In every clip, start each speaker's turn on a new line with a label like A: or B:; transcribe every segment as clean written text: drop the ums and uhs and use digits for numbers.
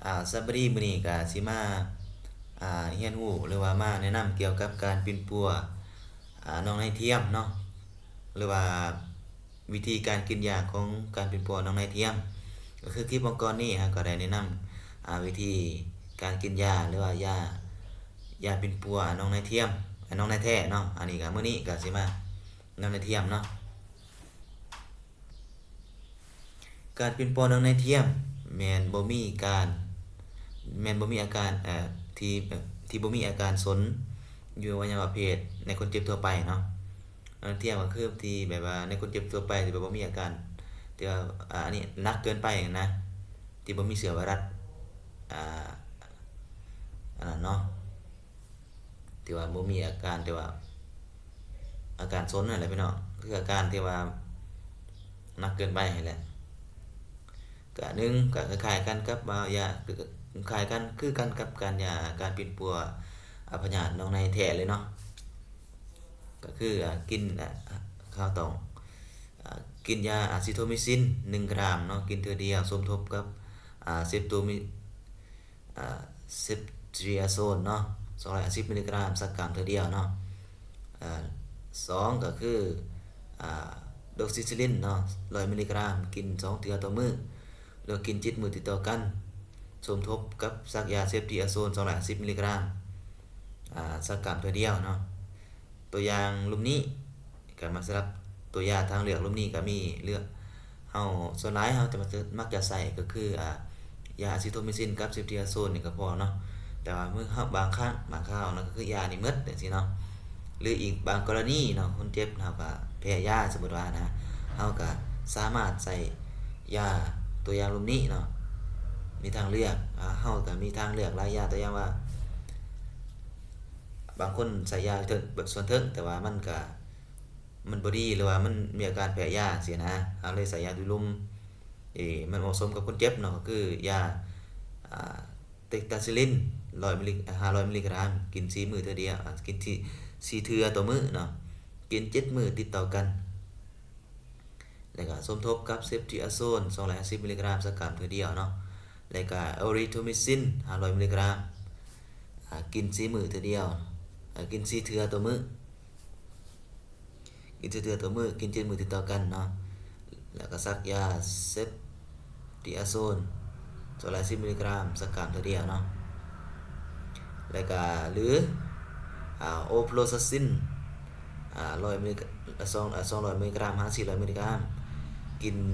A: สวัสดีมื้อนี้ก็สิมาเรียนรู้หรือว่ามาแนะนำเกี่ยวกับการปิ้นปัวน้องนายเทียมเนาะหรือว่าวิธีการกินยาของการปิ้นปัวน้องนายเทียมก็คือคลิปก่อนนี้ก็ได้แนะนำวิธีการกินยาหรือว่ายาปิ้นปัวน้องนายเทียมน้องนายแท้เนาะอันนี้ก็มื้อนี้ก็สิมาน้องนายเทียมเนาะการปิ้นปัวน้องนายเทียมแม่นบ่มีการแม่นบ่มีอาการที่ที่บ่มีอาการสนอยู่อวัยวะเพศในคนเจ็บทั่วไปเนาะเทียมก็คือที่แบบว่าในคนเจ็บทั่วไปที่แบบบ่มีอาการที่ว่าอันนี้หนักเกินไปนะที่บ่มีเชื้อไวรัสอ่าอันนั้นเนาะที่ว่าบ่มีอาการที่ว่าอาการซนนั่นแหละพี่น้องคืออาการที่ว่าหนักเกินไปนั่นแหละก็หนึ่งก็คล้ายๆกันกับยาคล้ายกันคือกันกับการยาการปิ่นปัวพยาธิน้องในแท้เลยเนาะก็คือกินข้าวต้องกินยาอะซิโทมิซิน1กรัมเนาะกินเทื่อเดียวสมทบกับเซปโตมิเซปทริอาโซนเนาะ250มิลลิกรัมสักกรัมเทื่อเดียวเนาะสองก็คือโดซิซิลินเนาะ100มิลลิกรัมกิน2เทื่อต่อมื้อแล้วกิน7มื้อติดต่อกันสมทบกับสักยาเซปทริอาโซน250มิลลิกรัมสักกรัมเทื่อเดียวเนาะตัวอย่างรูปนี้ก็มาสำหรับตัวยาทางเลือกรูปนี้ก็มีเลือกเฮาส่วนหลายเฮาจะมักจะใส่ก็คือยาอะซิโทมิซินกับเซปทริอาโซนนี่ก็พอเนาะแต่ว่ามื้อเฮาบางครั้งบางคราวนะก็คือยานี่หมดจังซี่เนาะหรืออีกบางกรณีเนาะคนเจ็บเฮาก็แพ้ยาสมมุติว่านะเฮาก็สามารถใส่ยาตัวอย่างรูปนี้เนาะมีทางเลือกเฮาก็มีทางเลือกหลายยาตัวอย่างว่าบางคนใส่ยาเถิงแบบส่วนเถิงแต่ว่ามันบ่ดีหรือว่ามันมีอาการแพ้ยาเสียนะเอาเลยใส่ยาดุลุมมันเหมาะสมกับคนเจ็บเนาะก็คือยาเต็กตาซิลิน100มิลลิ500มิลลิกรัมกิน4มื้อเทื่อเดียวกินที่4เทื่อต่อมื้อเนาะกิน7มื้อติดต่อกันแล้วก็สมทบกับเซปทริอาโซน250มิลลิกรัมสักกรัมเทื่อเดียวเนาะแล้วก็เอริโทมิซิน500มิลลิกรัมกิน4มื้อเทื่อเดียวกิน4เทื่อต่อมื้อกิน4เทื่อต่อมื้อกิน7มื้อติดต่อกันเนาะแล้วก็ซักยาเซปทริอาโซน210มิลลิกรัมสักกรัมเทื่อเดียวเนาะแล้วก็หรือโอโพลซาซิน100มิลลิ200มิลลิกรัม400มิลลิกรัมกิน2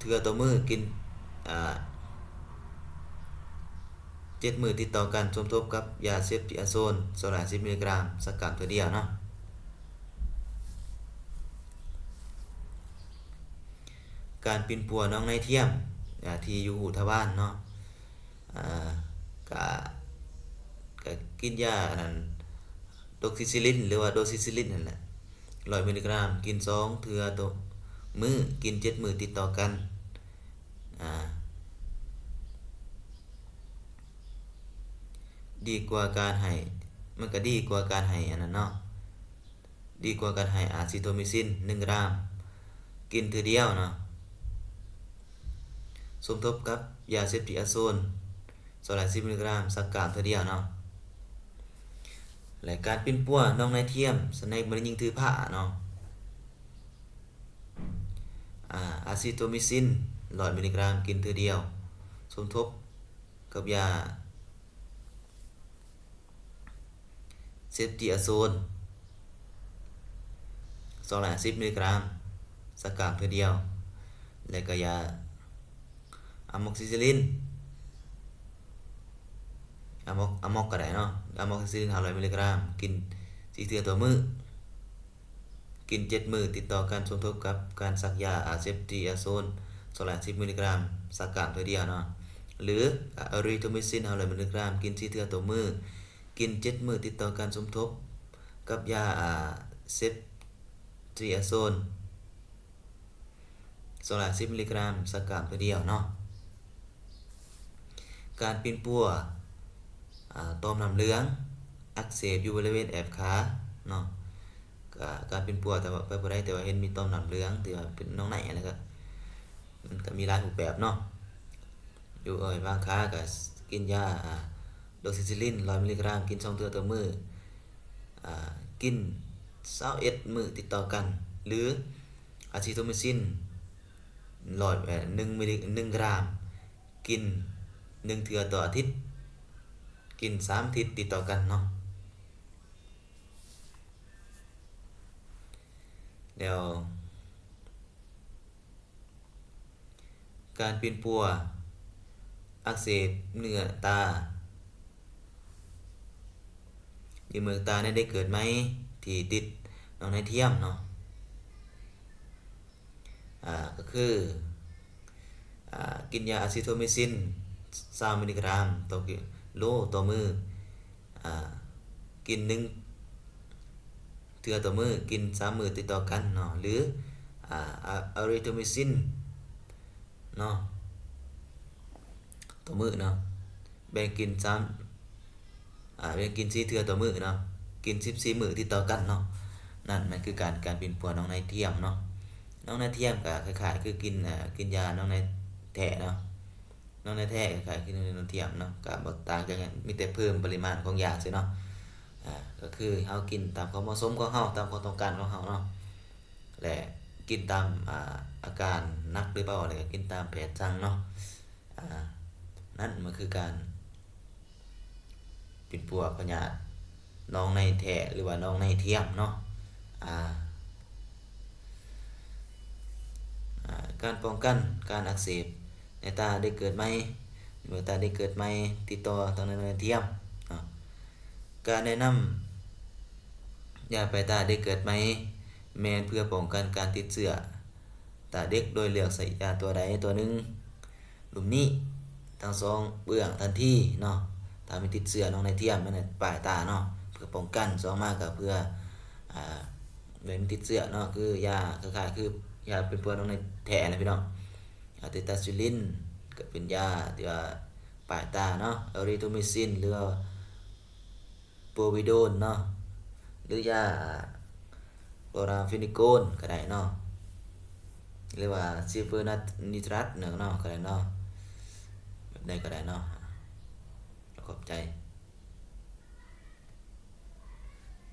A: เทื่อต่อมื้อกิน7มื้อติดต่อกันสมทบกับยาเซปทริอาโซน250มิลลิกรัมสักกรัมเทื่อเดียวเนาะการปิ่นปัวน้องในเทียมที่อยู่หูทวารเนาะก็ก็กินยาอันนั้นดอกซิซิลินหรือว่าโดซิซิลินนั่นแหละ100มิลลิกรัมกิน2เทื่อต่อมื้อกิน7มื้อติดต่อกันดีกว่าการให้มันก็ดีกว่าการให้อันนั้นเนาะดีกว่าการให้อะซิโทมิซิน1กรัมกินเทื่อเดียวเนาะสมทบกับยาเซปทริอาโซน210มิลลิกรัมสักกรัมเทื่อเดียวเนาะและการปิ้นปัวน้องนายเทียมสในบ่ได้ยิงถือผ้าเนาะอะซิโทมิซิน100มิลลิกรัมกินเทื่อเดียวสมทบกับยาเซปทริอาโซน250มิลลิกรัมสักกรัมเทื่อเดียวและก็ยาอะม็อกซิซิลินอะม็อกก็ได้เนาะอะม็อกซิซิลิน500มิลลิกรัมกิน4เทื่อต่อมื้อกิน7มื้อติดต่อกันสมทบกับการสักยาเซปทริอาโซน250มิลลิกรัมสักกรัมเทื่อเดียวเนาะหรืออะริโทมิซิน500มิลลิกรัมกิน4เทื่อต่อมื้อกิน7มื้อติดต่อกันสมทบกับยาเซปทริอาโซน250มิลลิกรัมสักกรัมเทื่อเดียวเนาะการปิ้นปัวต่อมน้ำเหลืองอักเสบอยู่บริเวณแอบขาเนาะการปิ้นปัวแต่ว่าไปบ่ได้แต่ว่าเห็นมีต่อมน้ำเหลืองที่ว่าเป็นน้องไหนอะไรก็มันก็มีหลายรูปแบบเนาะ อยู่บางค้าก็กินยาโดซิซิลิน100มิลลิกรัมกิน2เทื่อต่อมื้อกิน21มื้อติดต่อกันหรืออะซิโทมิซิน1กรัมกิน1เทื่อต่ออาทิตย์กิน3อาทิตย์ติดต่อกันเนาะแล้วการเป็นปัวอักเสบเนื้อตาหรือเมือกตาได้เกิดไหมที่ติดน้องในเทียมเนาะก็คือกินยาอะซิโทมิซิน20มิลลิกรัมต่อกิโลต่อมื้อกิน1เทื่อต่อมื้อกิน3มื้อติดต่อกันเนาะหรืออะริโทมิซินเนาะต่อมื้อเนาะแบ่งกินแบ่งกิน4เทื่อต่อมื้อเนาะกิน14มื้อติดต่อกันเนาะนั่นมันคือการเป็นปัวน้องในเทียมเนาะน้องในเทียมก็คล้ายๆคือกินยาน้องในแท้เนาะน้องในแท้คล้ายๆกินน้องเทียมเนาะก็บ่ต่างกันหยังมีแต่เพิ่มปริมาณของยาซื่อเนาะก็คือเฮากินตามความเหมาะสมของเฮาตามความต้องการของเฮาเนาะและกินตามอาการหนักหรือเปล่าแล้วก็กินตามแพทย์สั่งเนาะนั่นมันคือการเป็นพวกพยาธิน้องในแท้หรือว่าน้องในเทียมเนาะการป้องกันการอักเสบในตาได้เกิดไหมเมื่อตาได้เกิดไหมติดต่อทางในเทียมเนาะการแนะนำยาปลายตาได้เกิดไหมแม่นเพื่อป้องกันการติดเชื้อตาเด็กโดยเลือกใส่ยาตัวใดตัวหนึ่งหลุมนี้ทั้งสองเบื้องทันทีเนาะถ้ามีติดเชื้อน้องในเทียมมันปลายตาเนาะเพื่อป้องกันสองมากก็เพื่อเว้นติดเชื้อเนาะคือยาคล้ายๆคือยาเป็นพวกน้องในแท้นะพี่น้องอะติตาซิลินก็เป็นยาที่ว่าปลายตาเนาะอะริโทมิซินหรือโปวิโดนเนาะหรือยาโลราฟินิโกนก็ได้เนาะหรือว่าซิเฟอร์นัทนิตรัสเนาะก็ได้เนาะแบบใดก็ได้เนาะขอบใจ